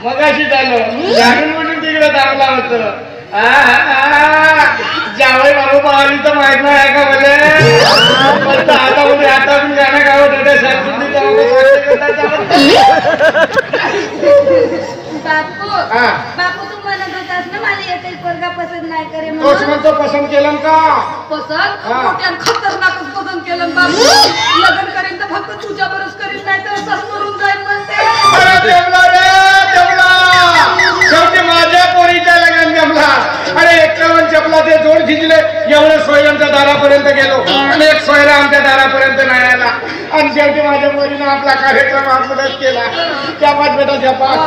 मगाशी झालं जाणून म्हणून तिकडे दारला होतं जावई बाबू पाहिली तर माहित नाही का बोले आता मध्ये आता पण गाणं गावत होते बापू तू म्हणत होतास ना मला एकही पोरगा पसंत नाही करे तोच म्हणतो पसंत केलं का पसंत मोठ्या खतरनाकच पसंत केलं बापू लग्न करीन तर फक्त तुझ्या बरोबर करीन नाही तर असंच मरून जाईल म्हणते शेवटी माझ्या पोरीच्या लग्न जमला अरे 51 चपलाचे जोड खिचले एवढे सोयऱ्यांच्या दारापर्यंत गेलो आणि एक सोयरा आमच्या दारापर्यंत नाही आला आणि शेवटी माझ्या पोरीनं आपला कार्यक्रम आपणच केला त्या पाच बेटा पाच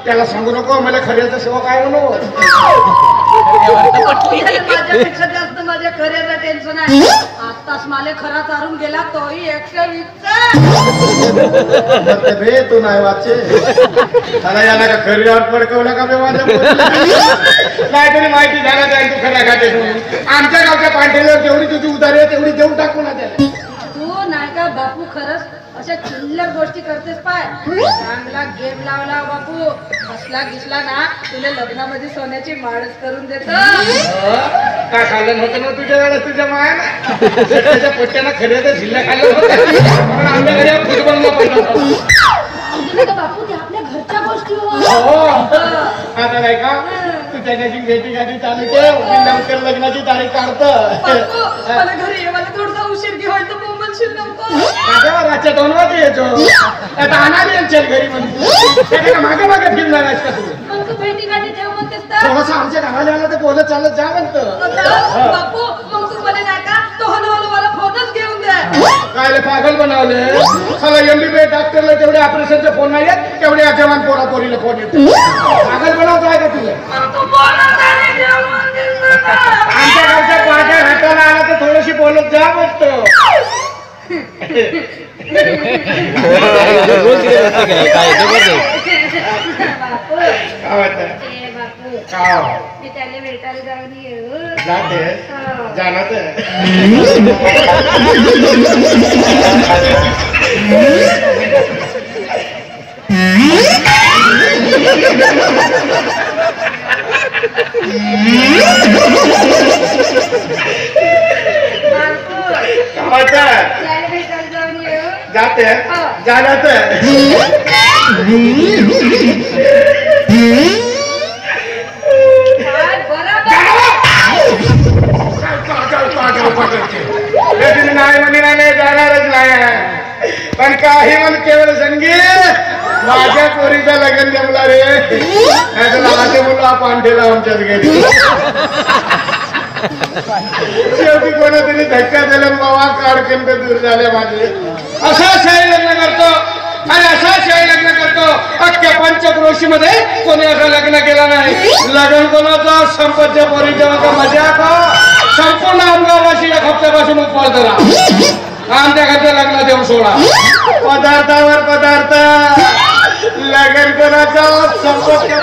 त्याला सांगू नको मला खऱ्याचा सेवा काय म्हणू माझ्यापेक्षा जास्त माझ्या खऱ्याचं टेन्शन आहे आताच मला खरा चारून गेला तोही 120 रे तू नाही वाचे त्याला याला का खऱ्यावर पडकवलं का माझ्या काहीतरी माहिती झाला जाईल तू खऱ्या खाते आमच्या गावच्या पांढऱ्यावर जेवढी तुझी उधारी आहे तेवढी देऊन टाकू ना त्याला तू नाही का बापू खरंच अशा चिल्लर गोष्टी करतेस पाय चांगला गेम लावला बापू हसला घिसला ना तुला लग्नामध्ये सोन्याची माळच करून देतो काय खाल्लं नव्हतं ना तुझ्या वेळेस तुझ्या मायाला त्याच्या पोट्यानं खऱ्याचं झिल्ल्या खाल्लं होतं आमच्या घरी फुटबॉलला पडलं बापू ते आपल्या घरच्या गोष्टी आता नाही का तू त्याच्याशी भेटी गाठी चालू ठेव लवकर लग्नाची तारीख काढतं मला घरी मला थोडसा उशीर घेऊन तर मोबाईल नको रातच्या 2 वाजता येतो आता आणाली यांच्या घरी म्हणतो मागे मागे फिरणार आहेस का मग तू भेटी गाठी ठेव म्हणतेस तर थोडंसं आमच्या गावाला आलं तर बोलत चालत जा म्हणतं बापू मग तू मला नाही का तो हलवाला मला फोनच घेऊन द्या काय पागल बनवले मला MBBS डॉक्टरला तेवढे ऑपरेशनचे फोन नाही येत तेवढे अजवान पोरा पोरीला फोन येतो पागल बनवतो आहे का तुला आमच्या गावच्या पाट्या हाताला आला तर थोडीशी बोलत जा म्हणतो मी त्याला भेटायला जाऊन येऊ जाते जाणार जाते जाणार नाही म्हणे नाही जाणारच नाही पण काही म्हण केवळ संगीत माझ्या पोरीचं लग्न जमला रे माझे मुलं आपण ठेला आमच्याच घरी शेवटी कोणतरी धक्का दिला बाबा काडखंड दूर झाले माझे असा शाही लग्न करतो आणि असा शाही लग्न करतो अख्ख्या पंचक्रोशी मध्ये कोणी असं लग्न केलं नाही लग्न कोणाचं संपतच्या पोरीच्या मजा का संपूर्ण आमगावाशी एक हप्त्यापासून उपवास धरा आमच्या घरच्या लग्न देऊन सोडा पदार्थावर पदार्थ लग्न कोणाचं संपतच्या